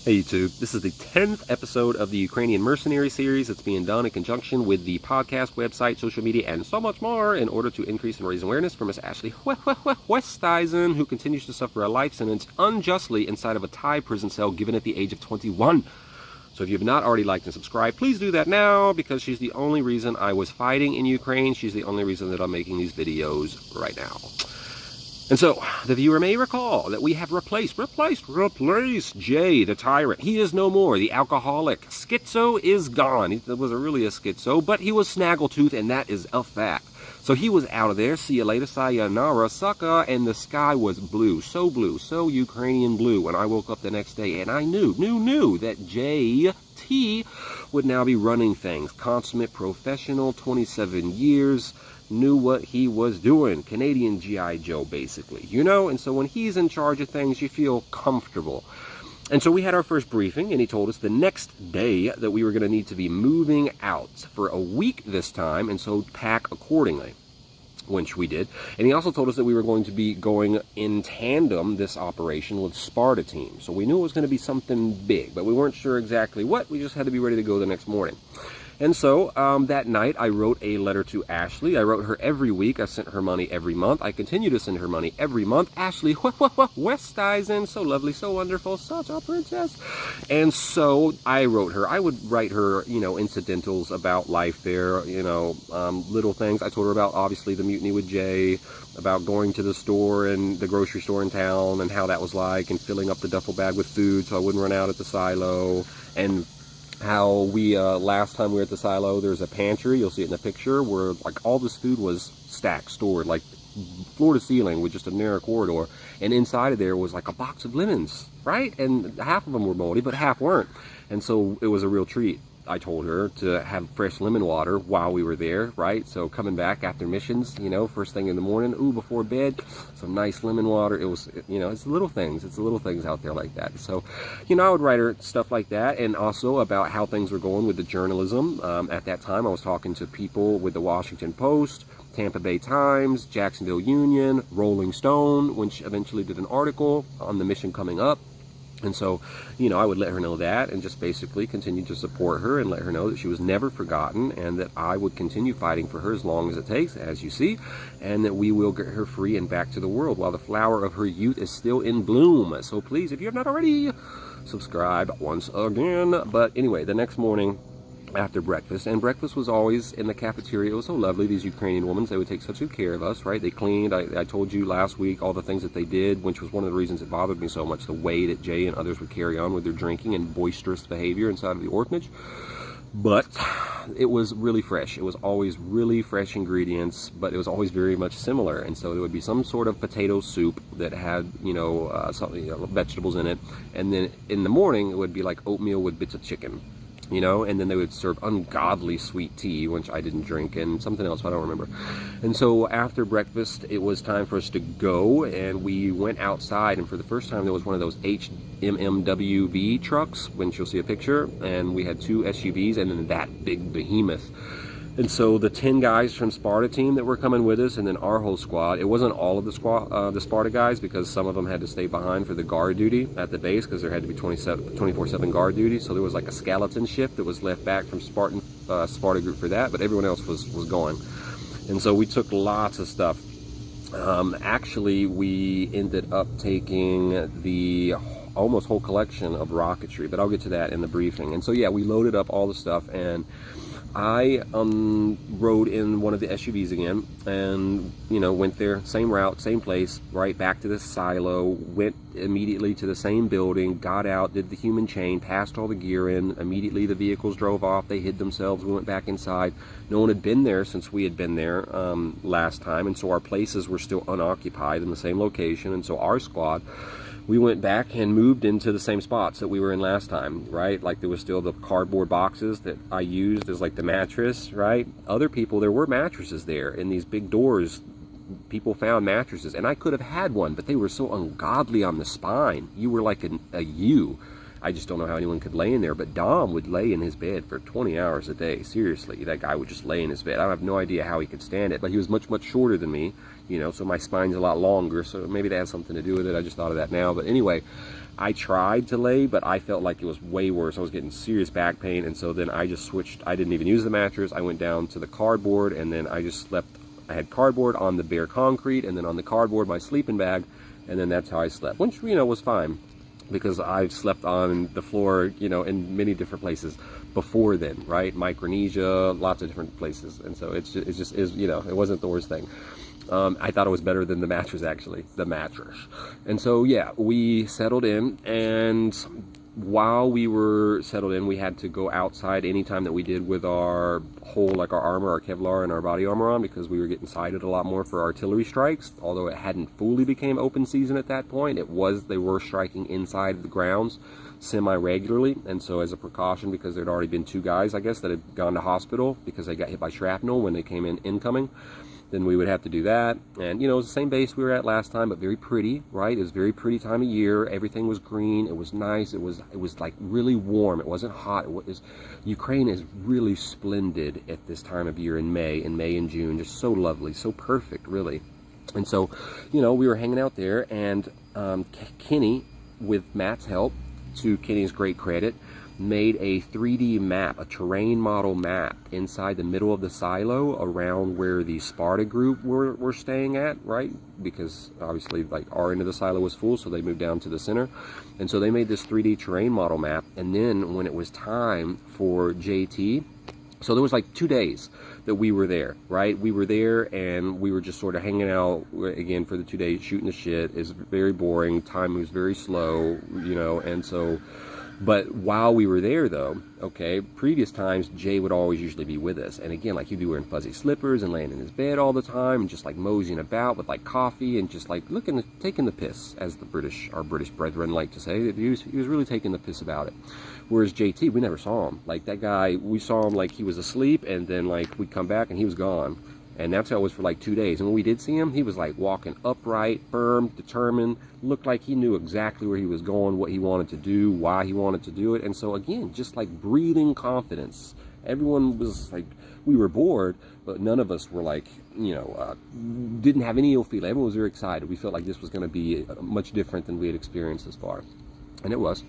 Hey YouTube, this is the 10th episode of the Ukrainian Mercenary series. It's being done in conjunction with the podcast, website, social media, and so much more in order to increase and raise awareness for Miss Ashley Oosthuizen, who continues to suffer a life sentence unjustly inside of a Thai prison cell given at the age of 21. So if you have not already liked and subscribed, please do that now, because she's the only reason I was fighting in Ukraine. She's the only reason that I'm making these videos right now. And so, the viewer may recall that we have replaced Jay, the tyrant. He is no more, the alcoholic. Schizo is gone. He was really a schizo, but he was snaggletooth, and that is a fact. So he was out of there. See you later, sayonara, sucker. And the sky was blue, so Ukrainian blue. When I woke up the next day, and I knew that JT would now be running things. Consummate professional, 27 years. Knew what he was doing. Canadian G.I. Joe, basically, you know? And so when he's in charge of things, you feel comfortable. And so we had our first briefing, and he told us the next day that we were going to need to be moving out for a week this time, and so pack accordingly, which we did. And he also told us that we were going to be going in tandem this operation with Sparta team. So we knew it was going to be something big, but we weren't sure exactly what. We just had to be ready to go the next morning. And so that night, I wrote a letter to Ashley. I wrote her every week. I sent her money every month. I continue to send her money every month. Ashley Oosthuizen, so lovely, so wonderful, such a princess. And so I wrote her. I would write her, you know, incidentals about life there, you know, little things. I told her about, obviously, the mutiny with Jay, about going to the store and the grocery store in town and how that was like, and filling up the duffel bag with food so I wouldn't run out at the silo, and how we, last time we were at the silo, there's a pantry, you'll see it in the picture, where like all this food was stacked, stored, like floor to ceiling with just a narrow corridor, and inside of there was like a box of lemons, right? And half of them were moldy, but half weren't. And so it was a real treat. I told her to have fresh lemon water while we were there, right? So coming back after missions, you know, first thing in the morning, ooh, before bed, some nice lemon water. It was, you know, it's the little things. It's the little things out there like that. So, you know, I would write her stuff like that, and also about how things were going with the journalism. At that time, I was talking to people with the Washington Post, Tampa Bay Times, Jacksonville Union, Rolling Stone, which eventually did an article on the mission coming up. And so, you know, I would let her know that, and just basically continue to support her and let her know that she was never forgotten, and that I would continue fighting for her as long as it takes, as you see, and that we will get her free and back to the world while the flower of her youth is still in bloom. So please, if you have not already, subscribe once again. But anyway, the next morning, after breakfast, and breakfast was always in the cafeteria. It was so lovely. These Ukrainian women, they would take such good care of us, right? They cleaned. I told you last week all the things that they did, which was one of the reasons it bothered me so much, the way that Jay and others would carry on with their drinking and boisterous behavior inside of the orphanage. But it was really fresh. It was always really fresh ingredients, but it was always very much similar. And so there would be some sort of potato soup that had, you know, vegetables in it, and then in the morning it would be like oatmeal with bits of chicken, you know, and then they would serve ungodly sweet tea, which I didn't drink, and something else, I don't remember. And so after breakfast, it was time for us to go, and we went outside, and for the first time, there was one of those HMMWV trucks, which you'll see a picture, and we had 2 SUVs, and then that big behemoth. And so the 10 guys from Sparta team that were coming with us, and then our whole squad, it wasn't all of the squad, the Sparta guys, because some of them had to stay behind for the guard duty at the base, because there had to be 24/7 guard duty. So there was like a skeleton shift that was left back from Sparta Group for that, but everyone else was gone. And so we took lots of stuff. Actually, we ended up taking the almost whole collection of rocketry, but I'll get to that in the briefing. And so yeah, we loaded up all the stuff, and I rode in one of the SUVs again, and, you know, went there, same route, same place, right back to the silo, went immediately to the same building, got out, did the human chain, passed all the gear in, immediately the vehicles drove off, they hid themselves, we went back inside. No one had been there since we had been there last time, and so our places were still unoccupied in the same location, and so our squad, we went back and moved into the same spots that we were in last time, right? Like there was still the cardboard boxes that I used as like the mattress, right? Other people, there were mattresses there in these big doors. People found mattresses, and I could have had one, but they were so ungodly on the spine. You were like a U. I just don't know how anyone could lay in there, but Dom would lay in his bed for 20 hours a day. Seriously, that guy would just lay in his bed. I have no idea how he could stand it, but he was much, much shorter than me, you know, so my spine's a lot longer, so maybe that has something to do with it. I just thought of that now. But anyway, I tried to lay, but I felt like it was way worse. I was getting serious back pain, and so then I just switched. I didn't even use the mattress. I went down to the cardboard, and then I just slept. I had cardboard on the bare concrete, and then on the cardboard my sleeping bag, and then that's how I slept, which, you know, was fine, because I've slept on the floor, you know, in many different places before then, right? Micronesia, lots of different places, and so it just is, you know, it wasn't the worst thing. I thought it was better than the mattress, actually, the mattress. And so, yeah, we settled in, and while we were settled in, we had to go outside anytime that we did with our whole, like our armor, our Kevlar and our body armor on, because we were getting sighted a lot more for artillery strikes. Although it hadn't fully became open season at that point, they were striking inside the grounds semi-regularly, and so as a precaution, because there'd already been 2 guys, I guess, that had gone to hospital because they got hit by shrapnel when they came in incoming, then we would have to do that. And, you know, it was the same base we were at last time, but very pretty, right? It was a very pretty time of year. Everything was green. It was nice. It was like really warm. It wasn't hot. Ukraine is really splendid at this time of year in May and June. Just so lovely, so perfect, really. And so, you know, we were hanging out there, and Kenny, with Matt's help, to Kenny's great credit, made a 3D map, a terrain model map, inside the middle of the silo around where the Sparta Group were staying at, right? Because obviously, like, our end of the silo was full, so they moved down to the center. And so they made this 3D terrain model map, and then when it was time for JT, so there was like 2 days that we were there, right? We were there, and we were just sort of hanging out, again, for the 2 days, shooting the shit. It's very boring. Time moves very slow, you know, and so... But while we were there, though, okay, previous times, Jay would always usually be with us. And again, like, he'd be wearing fuzzy slippers and laying in his bed all the time, and just like moseying about with like coffee and just like taking the piss, as our British brethren like to say. He was really taking the piss about it. Whereas JT, we never saw him. Like, that guy, we saw him like he was asleep, and then like we'd come back and he was gone. And that's how it was for like 2 days. And when we did see him, he was like walking upright, firm, determined, looked like he knew exactly where he was going, what he wanted to do, why he wanted to do it. And so again, just like breathing confidence. Everyone was like, we were bored, but none of us were like, you know, didn't have any ill feeling. Everyone was very excited. We felt like this was going to be much different than we had experienced thus far. And it was.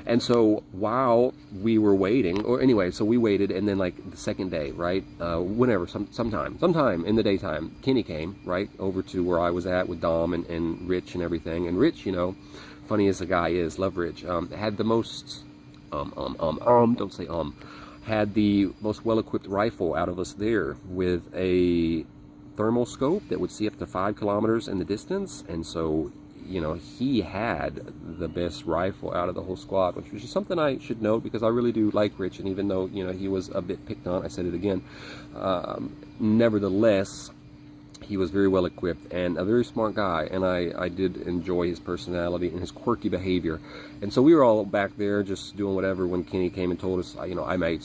And so while we were waiting, or anyway, so we waited, and then like the second day, right, whenever, sometime in the daytime, Kenny came, right, over to where I was at with Dom and Rich and everything. And Rich, you know, funny as the guy is, love Rich, had the most, don't say had the most well-equipped rifle out of us there, with a thermal scope that would see up to 5 kilometers in the distance. And so, you know, he had the best rifle out of the whole squad, which was just something I should note, because I really do like Rich, and even though, you know, he was a bit picked on, I said it again, nevertheless, he was very well equipped and a very smart guy, and I did enjoy his personality and his quirky behavior. And so we were all back there just doing whatever when Kenny came and told us, you know, I made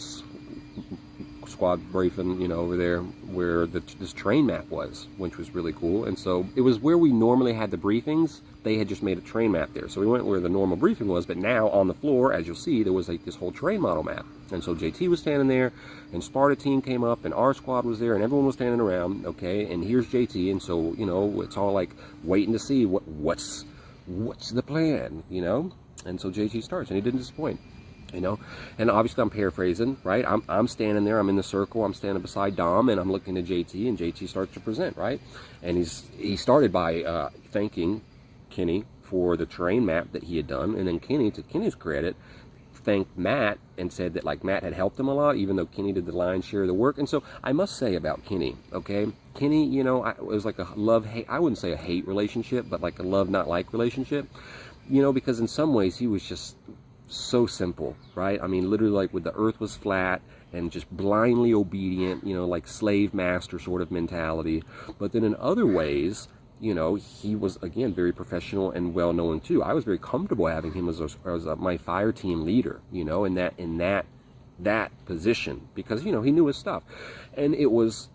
squad briefing, you know, over there where this train map was, which was really cool. And so it was where we normally had the briefings. They had just made a train map there, so we went where the normal briefing was, but now on the floor, as you'll see, there was like this whole train model map. And so JT was standing there, and Sparta team came up, and our squad was there, and everyone was standing around, okay, and here's JT. And so, you know, it's all like waiting to see what's the plan, you know. And so JT starts, and he didn't disappoint. You know, and obviously I'm paraphrasing, right? I'm standing there, I'm in the circle, I'm standing beside Dom, and I'm looking at JT, and JT starts to present, right? And he started by thanking Kenny for the terrain map that he had done, and then Kenny, to Kenny's credit, thanked Matt and said that like Matt had helped him a lot, even though Kenny did the lion's share of the work. And so I must say about Kenny, okay, Kenny, you know, it was like a love-hate, I wouldn't say a hate relationship, but like a love-not-like relationship, you know, because in some ways he was just so simple, right? I mean, literally, like, with the earth was flat and just blindly obedient, you know, like slave master sort of mentality. But then in other ways, you know, he was, again, very professional and well known too. I was very comfortable having him as my fire team leader, you know, in that position, because, you know, he knew his stuff. And it was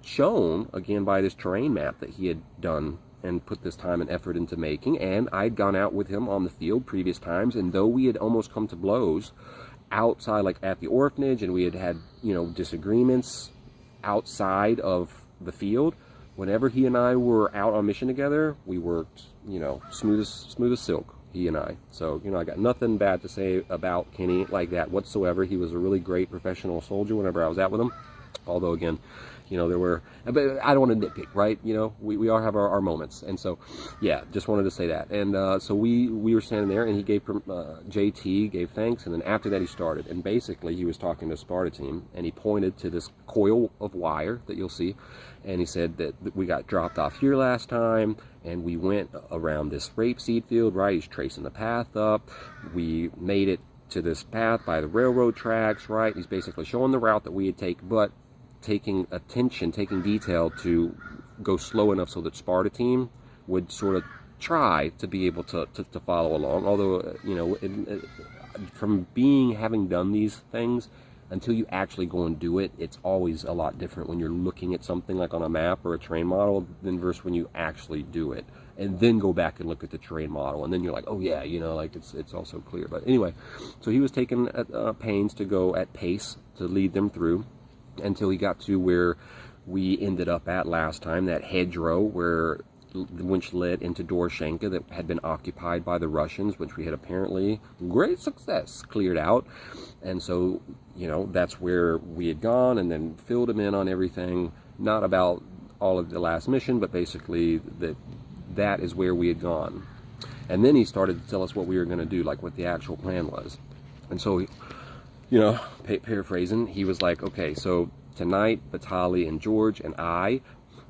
shown again by this terrain map that he had done and put this time and effort into making. And I'd gone out with him on the field previous times, and though we had almost come to blows outside, like at the orphanage, and we had, you know, disagreements outside of the field, whenever he and I were out on mission together, we worked, you know, smooth as silk. he and I. So, you know, I got nothing bad to say about Kenny like that whatsoever. He was a really great professional soldier whenever I was out with him. Although, again, you know, there were, but I don't want to nitpick, right? You know, we all have our moments. And so, yeah, just wanted to say that. And so we were standing there, and he gave, JT gave thanks, and then after that he started. And basically he was talking to the Sparta team, and he pointed to this coil of wire that you'll see, and he said that we got dropped off here last time, and we went around this rapeseed field, right? He's tracing the path up. We made it to this path by the railroad tracks, right? He's basically showing the route that we had taken, but taking detail to go slow enough so that Sparta team would sort of try to be able to follow along. Although, you know, from having done these things, until you actually go and do it, it's always a lot different when you're looking at something like on a map or a terrain model than versus when you actually do it. And then go back and look at the terrain model, and then you're like, oh yeah, you know, like it's also clear. But anyway, so he was taking pains to go at pace to lead them through, until he got to where we ended up at last time, that hedgerow where which led into Doroshenka that had been occupied by the Russians, which we had apparently, great success, cleared out. And so, you know, that's where we had gone, and then filled him in on everything, not about all of the last mission, but basically that is where we had gone. And then he started to tell us what we were going to do, like what the actual plan was. And so, you know, paraphrasing, he was like, okay, so tonight, Vitali and George and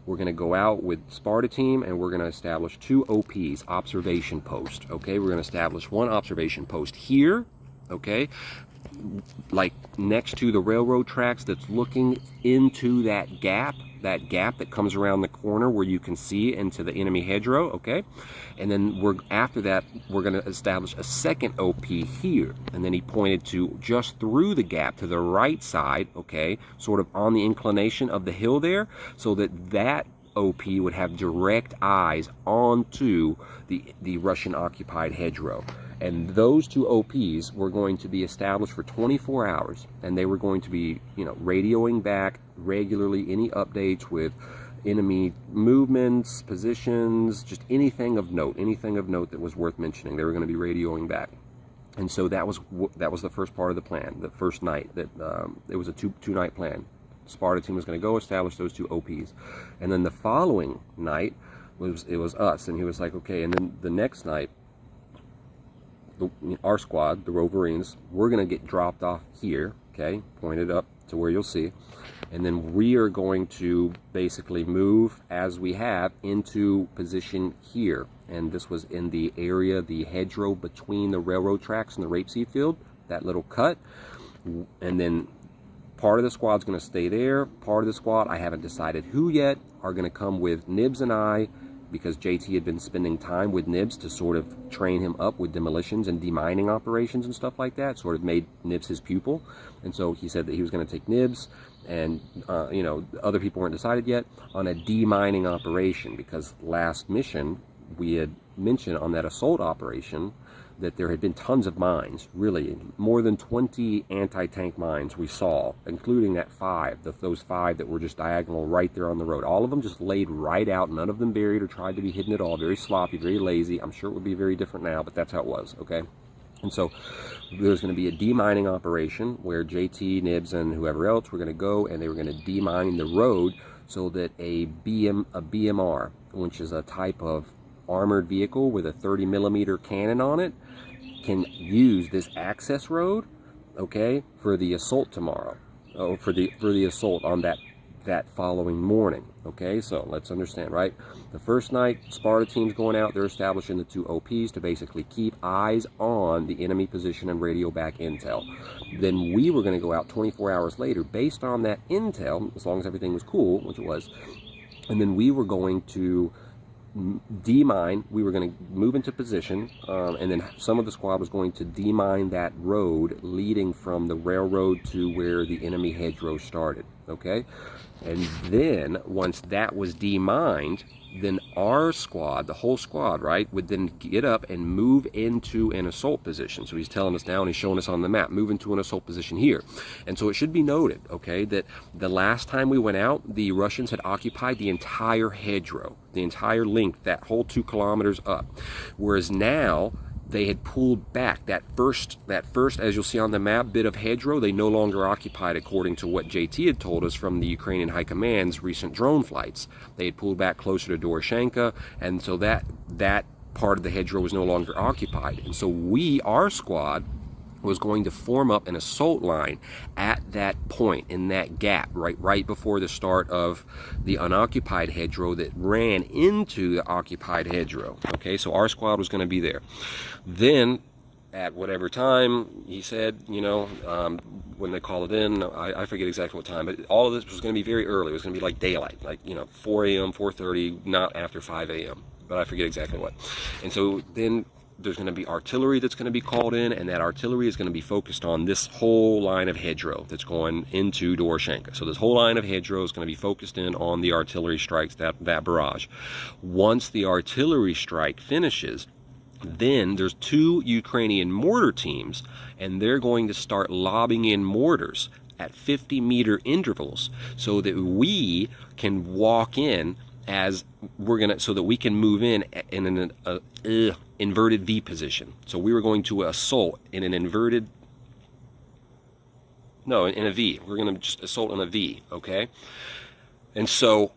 we're going to go out with Sparta team, and we're going to establish 2 OPs, observation post, okay? We're going to establish 1 observation post here, okay? Like next to the railroad tracks that's looking into that gap that comes around the corner where you can see into the enemy hedgerow, okay? And then after that, we're going to establish a second OP here. And then he pointed to just through the gap to the right side, okay, sort of on the inclination of the hill there, so that OP would have direct eyes onto the Russian-occupied hedgerow. And those 2 OPs were going to be established for 24 hours, and they were going to be, you know, radioing back regularly any updates with enemy movements, positions, just anything of note that was worth mentioning. They were going to be radioing back. And so that was the first part of the plan, the first night. That it was a two-night plan. Sparta team was going to go establish those 2 OPs, and then the following night it was us. And he was like, okay, and then the next night, our squad, the Wolverines, we're going to get dropped off here, okay, pointed up to where you'll see, and then we are going to basically move as we have into position here. And this was in the area, the hedgerow between the railroad tracks and the rapeseed field, that little cut. And then part of the squad's going to stay there. Part of the squad, I haven't decided who yet, are going to come with Nibs and I, because JT had been spending time with Nibs to sort of train him up with demolitions and demining operations and stuff like that, sort of made Nibs his pupil. And so he said that he was going to take Nibs and, you know, other people weren't decided yet, on a demining operation, because last mission we had mentioned on that assault operation that there had been tons of mines, really more than 20 anti-tank mines we saw, including those 5 that were just diagonal right there on the road. All of them just laid right out, none of them buried or tried to be hidden at all. Very sloppy, very lazy. I'm sure it would be very different now, but that's how it was, okay? And so there's going to be a demining operation where JT, Nibs, and whoever else were going to go, and they were going to demine the road so that a BMR, which is a type of armored vehicle with a 30mm cannon on it, can use this access road, okay, for the assault tomorrow, for the assault on that following morning, okay? So let's understand, right? The first night, Sparta team's going out, they're establishing the 2 OPs to basically keep eyes on the enemy position and radio back intel. Then we were going to go out 24 hours later based on that intel, as long as everything was cool, which it was, and then we were going to demine, we were going to move into position, and then some of the squad was going to demine that road leading from the railroad to where the enemy hedgerow started, okay? And then once that was demined, then our squad, the whole squad, right, would then get up and move into an assault position. So he's telling us now, and he's showing us on the map, move into an assault position here. And so it should be noted, okay, that the last time we went out, the Russians had occupied the entire hedgerow, the entire length, that whole 2 kilometers up. Whereas now, they had pulled back that first, as you'll see on the map, bit of hedgerow. They no longer occupied, according to what JT had told us from the Ukrainian High Command's recent drone flights. They had pulled back closer to Doroshenka, and so that part of the hedgerow was no longer occupied. And so our squad was going to form up an assault line at that point, in that gap, right before the start of the unoccupied hedgerow that ran into the occupied hedgerow. Okay, so our squad was going to be there. Then, at whatever time, he said, when they call it in, I forget exactly what time, but all of this was going to be very early. It was going to be like daylight, 4 a.m., 4:30, not after 5 a.m., but I forget exactly what. And so then there's going to be artillery that's going to be called in, and that artillery is going to be focused on this whole line of hedgerow that's going into Doroshenka. So this whole line of hedgerow is going to be focused in on the artillery strikes, that barrage. Once the artillery strike finishes, then there's 2 Ukrainian mortar teams, and they're going to start lobbing in mortars at 50-meter intervals so that we can walk in so that we can move in an inverted V position. So we were going to assault in an in a V. We're going to just assault in a V, okay? And so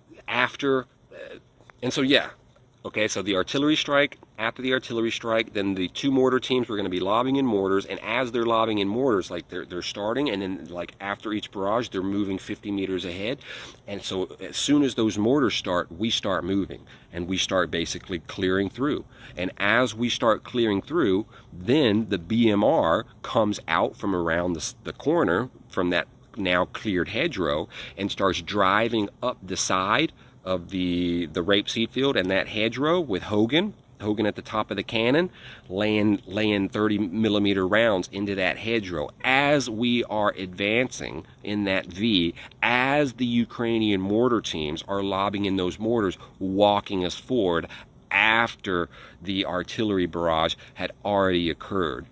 so the artillery strike, after the artillery strike, then the 2 mortar teams were going to be lobbing in mortars, and as they're lobbing in mortars, they're starting, and then after each barrage, they're moving 50 meters ahead. And so as soon as those mortars start, we start moving, and we start basically clearing through. And as we start clearing through, then the BMR comes out from around the corner from that now cleared hedgerow and starts driving up the side of the rapeseed field and that hedgerow with Hogan at the top of the cannon, laying 30-millimeter rounds into that hedgerow as we are advancing in that V, as the Ukrainian mortar teams are lobbing in those mortars, walking us forward after the artillery barrage had already occurred.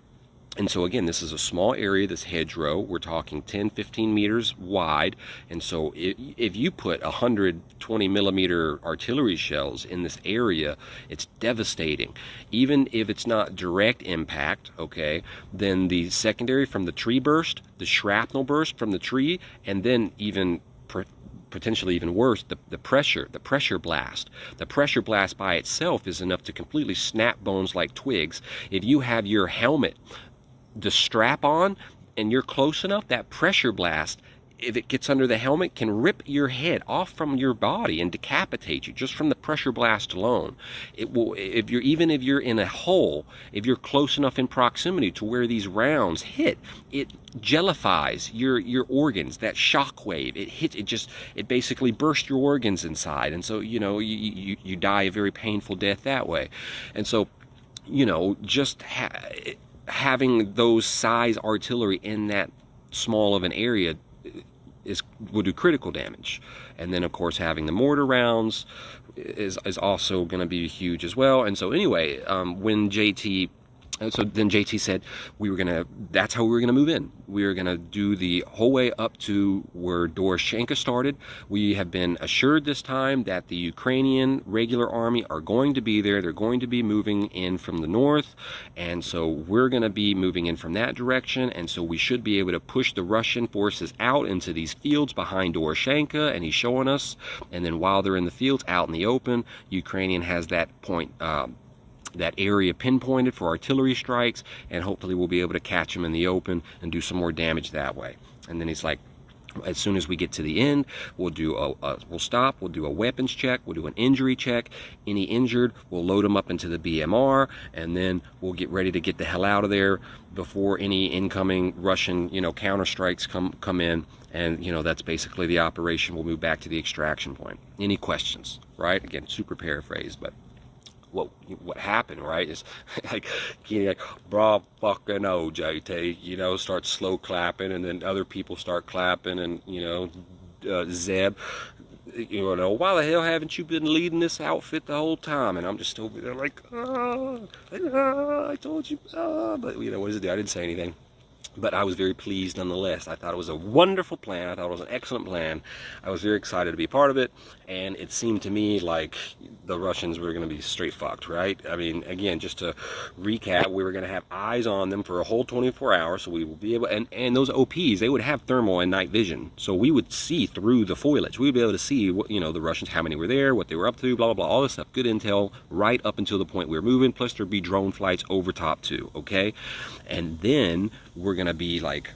And so again, this is a small area, this hedgerow. We're talking 10, 15 meters wide. And so if you put 120 millimeter artillery shells in this area, it's devastating. Even if it's not direct impact, okay, then the secondary from the tree burst, the shrapnel burst from the tree, and then even potentially even worse, the pressure blast. The pressure blast by itself is enough to completely snap bones like twigs. If you have your helmet, the strap on, and you're close enough, that pressure blast, if it gets under the helmet, can rip your head off from your body and decapitate you just from the pressure blast alone. It will, if you're in a hole, if you're close enough in proximity to where these rounds hit, it jellifies your organs. That shock wave, it basically bursts your organs inside, and so you die a very painful death that way. And so just having those size artillery in that small of an area will do critical damage. And then of course having the mortar rounds is also going to be huge as well. And so anyway, then JT said that's how we were gonna move in. We were gonna do the whole way up to where Doroshenka started. We have been assured this time that the Ukrainian regular army are going to be there. They're going to be moving in from the north, and so we're gonna be moving in from that direction, and so we should be able to push the Russian forces out into these fields behind Doroshenka, and he's showing us, and then while they're in the fields out in the open, Ukrainian has that point that area pinpointed for artillery strikes, and hopefully we'll be able to catch them in the open and do some more damage that way. And then he's like, as soon as we get to the end, we'll stop, we'll do a weapons check, we'll do an injury check. Any injured, we'll load them up into the BMR, and then we'll get ready to get the hell out of there before any incoming Russian, counterstrikes come in. And, that's basically the operation. We'll move back to the extraction point. Any questions, right? Again, super paraphrase, but what happened, right, is bro, fucking no, JT, start slow clapping, and then other people start clapping, and, Zeb, why the hell haven't you been leading this outfit the whole time? And I'm just over there like, I told you, but, what is it? I didn't say anything. But I was very pleased nonetheless. I thought it was a wonderful plan. I thought it was an excellent plan. I was very excited to be a part of it. And it seemed to me like the Russians were going to be straight fucked, right? I mean, again, just to recap, we were going to have eyes on them for a whole 24 hours. So we will be able, and those OPs, they would have thermal and night vision. So we would see through the foliage. We would be able to see, what, you know, the Russians, how many were there, what they were up to, blah, blah, blah, all this stuff. Good intel right up until the point we were moving. Plus there'd be drone flights over top too, okay? And then we're going to be like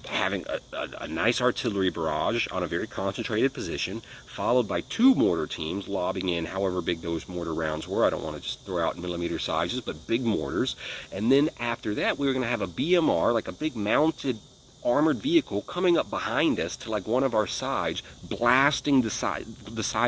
having a nice artillery barrage on a very concentrated position, followed by 2 mortar teams lobbing in however big those mortar rounds were. I don't want to just throw out millimeter sizes, but big mortars. And then after that, we were going to have a BMR, like a big mounted armored vehicle, coming up behind us to like one of our sides, blasting the side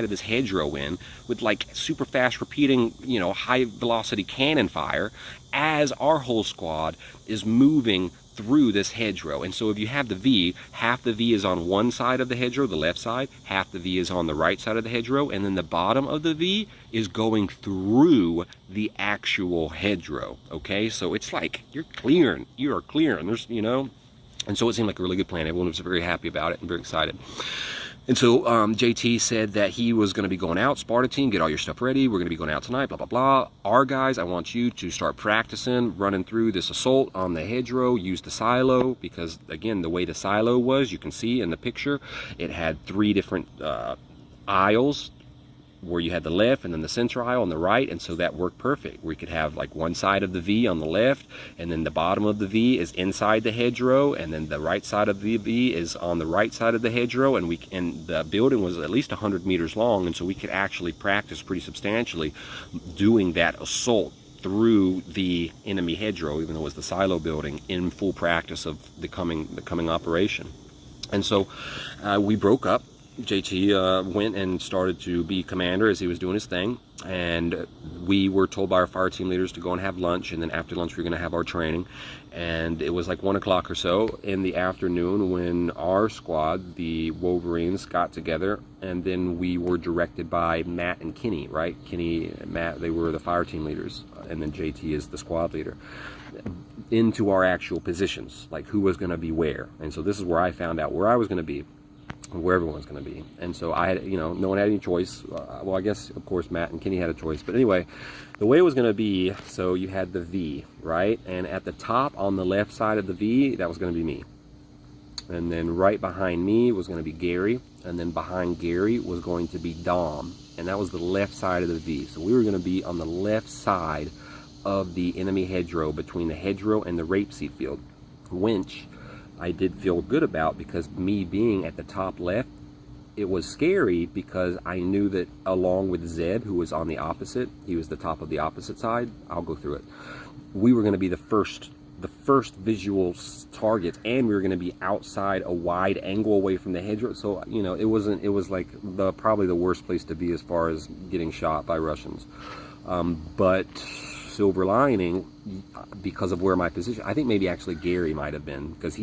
of this hedgerow in with like super fast repeating, you know, high velocity cannon fire as our whole squad is moving through this hedgerow. And so if you have the V, half the V is on one side of the hedgerow, the left side, half the V is on the right side of the hedgerow, and then the bottom of the V is going through the actual hedgerow, okay? So it's like you are clearing, there's, you know, and so it seemed like a really good plan. Everyone was very happy about it and very excited. And so JT said that he was going to be going out, Sparta team, get all your stuff ready. We're going to be going out tonight, blah, blah, blah. Our guys, I want you to start practicing running through this assault on the hedgerow. Use the silo because, again, the way the silo was, you can see in the picture, it had 3 different aisles where you had the left and then the center aisle on the right, and so that worked perfect. We could have like one side of the V on the left, and then the bottom of the V is inside the hedgerow, and then the right side of the V is on the right side of the hedgerow, and the building was at least 100 meters long, and so we could actually practice pretty substantially doing that assault through the enemy hedgerow, even though it was the silo building, in full practice of the coming operation. And so we broke up. JT went and started to be commander as he was doing his thing, and we were told by our fire team leaders to go and have lunch, and then after lunch we were going to have our training. And it was like 1 o'clock or so in the afternoon when our squad, the Wolverines, got together, and then we were directed by Matt and Kenny, right? Kenny and Matt, they were the fire team leaders, and then JT is the squad leader, into our actual positions, like who was going to be where. And so this is where I found out where I was going to be, where everyone was going to be. And so I had, you know, no one had any choice. Well, I guess, of course, Matt and Kenny had a choice. But anyway, the way it was going to be, so you had the V, right? And at the top on the left side of the V, that was going to be me. And then right behind me was going to be Gary. And then behind Gary was going to be Dom. And that was the left side of the V. So we were going to be on the left side of the enemy hedgerow, between the hedgerow and the rapeseed field, which I did feel good about, because me being at the top left, it was scary because I knew that along with Zeb, who was on the opposite, he was the top of the opposite side, I'll go through it, we were going to be the first visual targets, and we were going to be outside a wide angle away from the hedgerow. So, you know, it was like probably the worst place to be as far as getting shot by Russians. But silver lining, because of where my position, I think maybe actually Gary might have been, because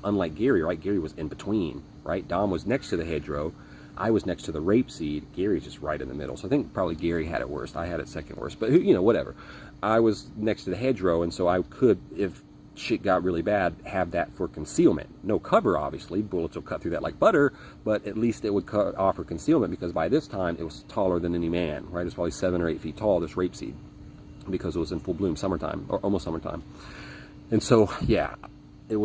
unlike Gary, right, Gary was in between, right? Dom was next to the hedgerow, I was next to the rapeseed, Gary's just right in the middle. So I think probably Gary had it worst, I had it second worst, but you know, whatever. I was next to the hedgerow, and so I could, if shit got really bad, have that for concealment. No cover, obviously, bullets will cut through that like butter, but at least it would offer concealment, because by this time it was taller than any man, right? It was probably 7 or 8 feet tall, this rapeseed, because it was in full bloom, summertime, or almost summertime. And so, yeah, that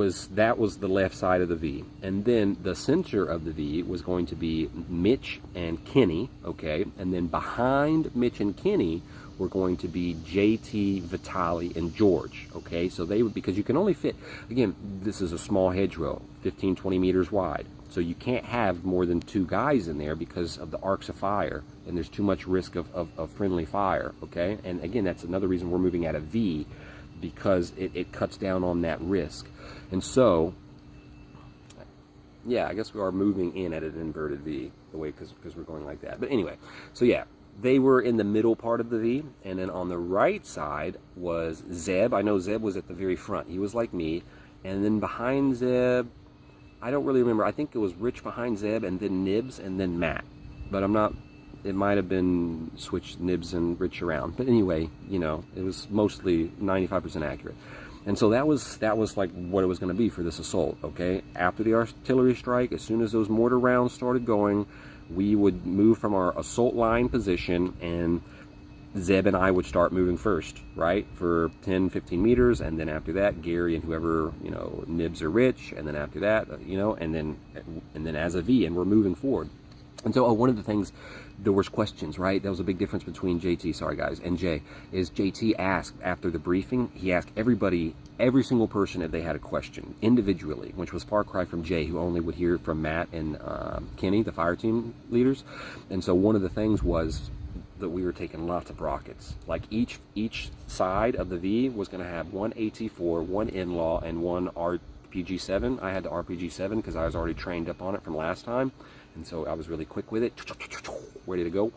was the left side of the V. And then the center of the V was going to be Mitch and Kenny, okay? And then behind Mitch and Kenny were going to be JT, Vitali, and George, okay? So they would, because you can only fit, again, this is a small hedgerow, 15, 20 meters wide. So you can't have more than 2 guys in there because of the arcs of fire, and there's too much risk of friendly fire, okay? And again, that's another reason we're moving at a V, because it cuts down on that risk. And so, yeah, I guess we are moving in at an inverted V, the way, because we're going like that. But anyway, so yeah, they were in the middle part of the V, and then on the right side was Zeb. I know Zeb was at the very front. He was like me. And then behind Zeb, I don't really remember. I think it was Rich behind Zeb, and then Nibs, and then Matt. But I'm not, it might have been switched Nibs and Rich around. But anyway, you know, it was mostly 95% accurate. And so that was like what it was going to be for this assault, okay? After the artillery strike, as soon as those mortar rounds started going, we would move from our assault line position, and Zeb and I would start moving first, right, for 10, 15 meters, and then after that, Gary and whoever, you know, Nibs or Rich, and then after that, you know, and then as a V, and we're moving forward. And so one of the things, there was questions, right? That was a big difference between JT, sorry guys, and Jay, is JT asked after the briefing, he asked everybody, every single person if they had a question, individually, which was far cry from Jay, who only would hear from Matt and Kenny, the fire team leaders. And so one of the things was that we were taking lots of rockets. Like each side of the V was gonna have one AT-4, one in-law, and one RPG-7. I had the RPG-7 because I was already trained up on it from last time. And so I was really quick with it, ready to go.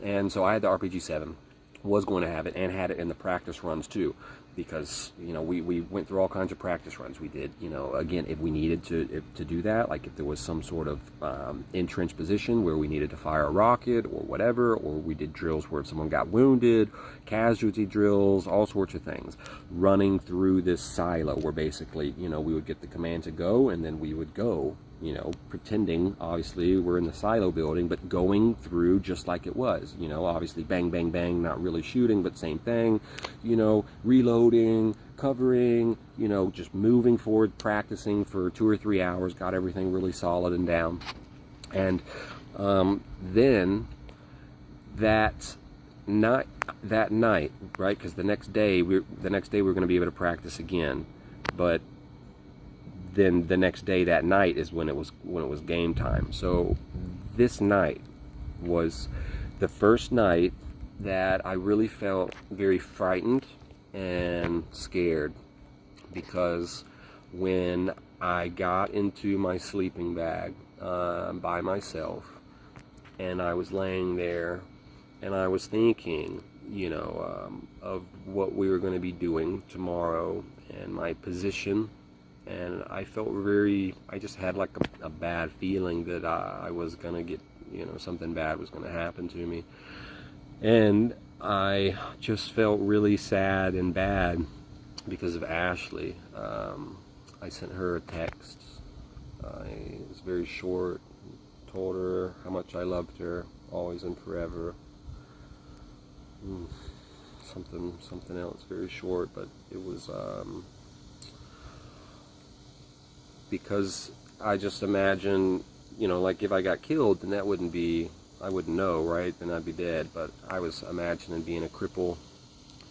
And so I had the RPG-7, was going to have it, and had it in the practice runs too. Because, you know, we went through all kinds of practice runs. We did, you know, again, if we needed to do that, like if there was some sort of entrenched position where we needed to fire a rocket or whatever, or we did drills where someone got wounded, casualty drills, all sorts of things. Running through this silo where basically, you know, we would get the command to go, and then we would go, you know, pretending, obviously, we're in the silo building, but going through just like it was, you know, obviously bang, bang, bang, not really shooting, but same thing, you know, reloading, covering, you know, just moving forward, practicing for 2 or 3 hours, got everything really solid and down. And then that night, right, because the next day we're going to be able to practice again, but then the next day, that night, is when it was game time. So this night was the first night that I really felt very frightened and scared, because when I got into my sleeping bag by myself, and I was laying there, and I was thinking, you know, of what we were going to be doing tomorrow and my position. And I felt I just had like a bad feeling that I was going to get, you know, something bad was going to happen to me. And I just felt really sad and bad because of Ashley. I sent her a text. It was very short. Told her how much I loved her, always and forever. Something else, very short, but it was... because I just imagine, you know, like if I got killed, then that wouldn't be, I wouldn't know, right? Then I'd be dead. But I was imagining being a cripple.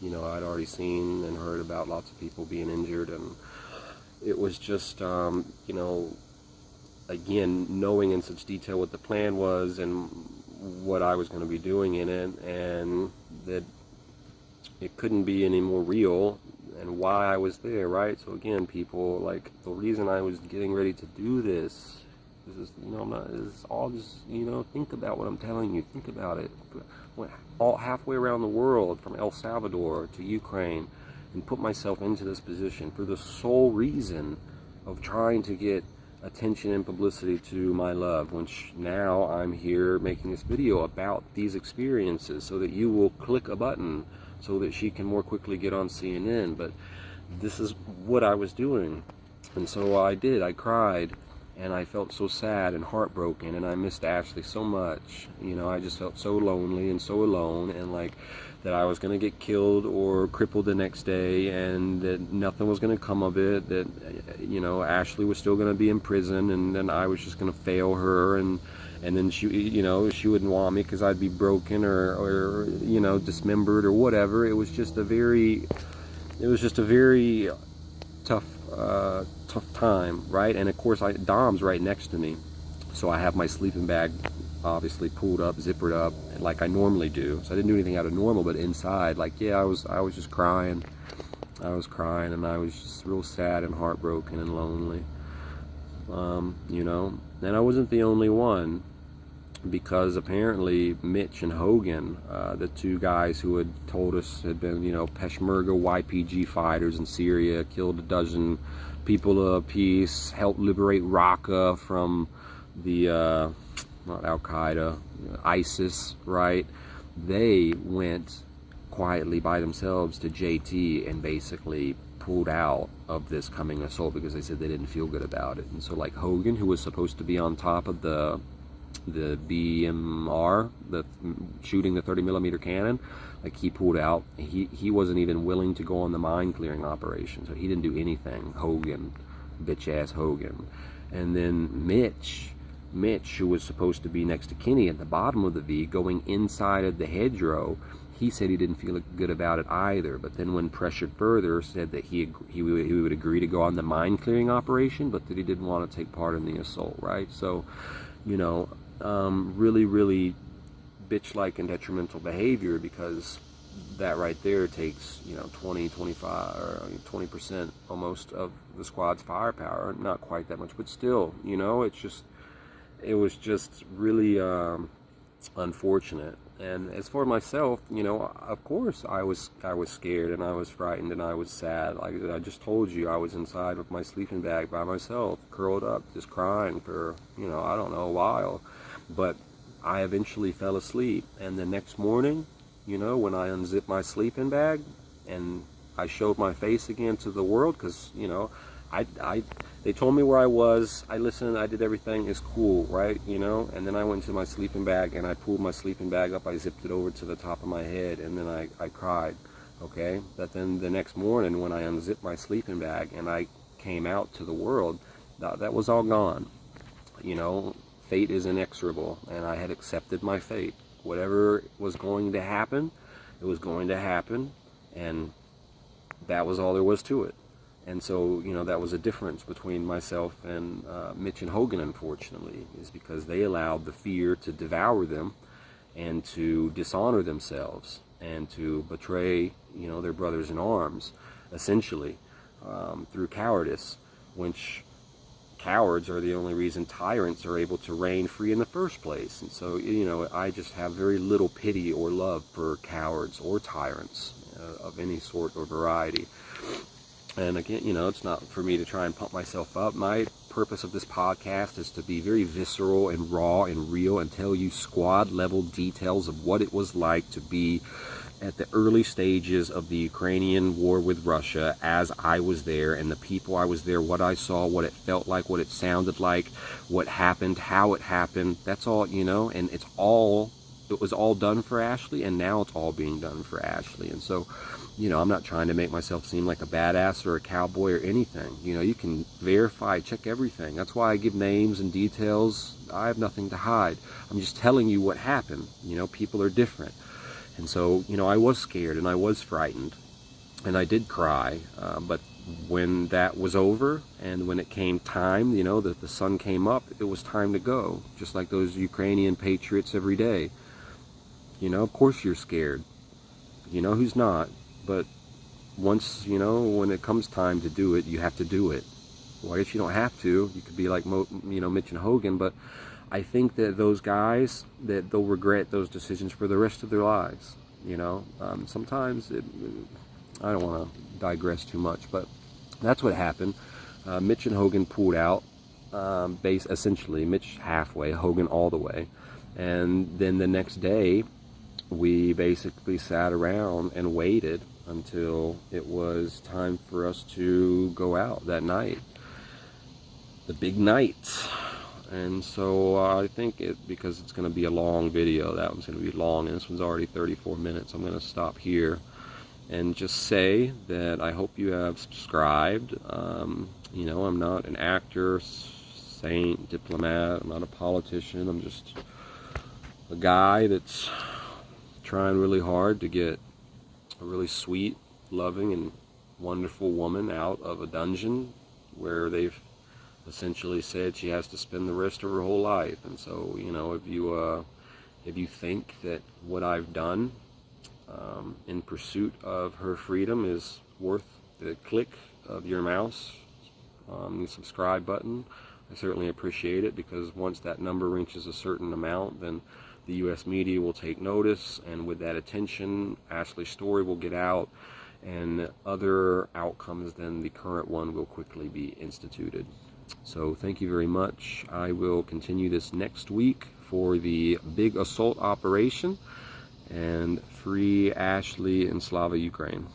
You know, I'd already seen and heard about lots of people being injured, and it was just, you know, again, knowing in such detail what the plan was and what I was going to be doing in it, and that it couldn't be any more real, and why I was there, right? So again, people, like, the reason I was getting ready to do this is, you know, it's all just, you know, think about what I'm telling you, think about it. Went all halfway around the world, from El Salvador to Ukraine, and put myself into this position for the sole reason of trying to get attention and publicity to my love, which now I'm here making this video about these experiences so that you will click a button so that she can more quickly get on CNN. But this is what I was doing, and so I did. I cried, and I felt so sad and heartbroken, and I missed Ashley so much. You know, I just felt so lonely and so alone, and like that I was going to get killed or crippled the next day, and that nothing was going to come of it, that, you know, Ashley was still going to be in prison, and then I was just going to fail her, and then she, you know, she wouldn't want me because I'd be broken or, you know, dismembered or whatever. It was just a very tough time, right? And of course, Dom's right next to me, so I have my sleeping bag obviously pulled up, zippered up, like I normally do. So I didn't do anything out of normal, but inside, like, yeah, I was just crying. I was crying, and I was just real sad and heartbroken and lonely. You know, and I wasn't the only one, because apparently Mitch and Hogan, the two guys who had told us had been, you know, Peshmerga YPG fighters in Syria, killed a dozen people apiece, helped liberate Raqqa from the not Al-Qaeda, ISIS, right? They went quietly by themselves to JT and basically pulled out of this coming assault because they said they didn't feel good about it. And so like Hogan, who was supposed to be on top of the BMR, shooting the 30mm cannon, like he pulled out. He wasn't even willing to go on the mine clearing operation, so he didn't do anything. Hogan, bitch ass Hogan. And then Mitch, who was supposed to be next to Kenny at the bottom of the V, going inside of the hedgerow, he said he didn't feel good about it either. But then when pressured further, said that he would agree to go on the mine clearing operation, but that he didn't want to take part in the assault, right? So, you know, really, really bitch-like and detrimental behavior, because that right there takes, you know, 25 or 20% almost of the squad's firepower. Not quite that much, but still, you know, it was just really unfortunate. And as for myself, you know, of course I was scared and I was frightened and I was sad. Like I just told you, I was inside with my sleeping bag by myself, curled up, just crying for, you know, I don't know, a while. But I eventually fell asleep, and the next morning, you know, when I unzipped my sleeping bag and I showed my face again to the world, because, you know, they told me where I was, I listened, I did everything, it's cool, right, you know, and then I went to my sleeping bag and I pulled my sleeping bag up, I zipped it over to the top of my head, and then I cried, okay? But then the next morning when I unzipped my sleeping bag and I came out to the world, that was all gone, you know. Fate is inexorable, and I had accepted my fate. Whatever was going to happen, it was going to happen, and that was all there was to it. And so, you know, that was a difference between myself and Mitch and Hogan, unfortunately, is because they allowed the fear to devour them and to dishonor themselves and to betray, you know, their brothers in arms, essentially, through cowardice, which cowards are the only reason tyrants are able to reign free in the first place. And so, you know, I just have very little pity or love for cowards or tyrants of any sort or variety. And again, you know, it's not for me to try and pump myself up. My purpose of this podcast is to be very visceral and raw and real and tell you squad level details of what it was like to be at the early stages of the Ukrainian war with Russia, as I was there, and the people I was there, what I saw, what it felt like, what it sounded like, what happened, how it happened. That's all, you know, and it was all done for Ashley, and now it's all being done for Ashley. And so, you know, I'm not trying to make myself seem like a badass or a cowboy or anything. You know, you can verify, check everything. That's why I give names and details. I have nothing to hide. I'm just telling you what happened. You know, people are different. And so, you know, I was scared and I was frightened and I did cry, but when that was over and when it came time, you know, that the sun came up, it was time to go, just like those Ukrainian patriots every day. You know, of course you're scared. You know, who's not? But once, you know, when it comes time to do it, you have to do it. Well, I guess you don't have to. You could be like, you know, Mitch and Hogan, but I think that those guys, that they'll regret those decisions for the rest of their lives, you know. Sometimes, I don't want to digress too much, but that's what happened. Mitch and Hogan pulled out, essentially, Mitch halfway, Hogan all the way. And then the next day, we basically sat around and waited until it was time for us to go out that night. The big night. And so I think because it's going to be a long video, that one's going to be long, and this one's already 34 minutes, I'm going to stop here and just say that I hope you have subscribed. You know, I'm not an actor, saint, diplomat, I'm not a politician, I'm just a guy that's trying really hard to get a really sweet, loving, and wonderful woman out of a dungeon where they've essentially said she has to spend the rest of her whole life. And so, you know, if you think that what I've done in pursuit of her freedom is worth the click of your mouse on the subscribe button, I certainly appreciate it, because once that number reaches a certain amount, then the U.S. media will take notice, and with that attention, Ashley's story will get out, and other outcomes than the current one will quickly be instituted. So thank you very much. I will continue this next week for the big assault operation and free Ashley and Slava Ukraine.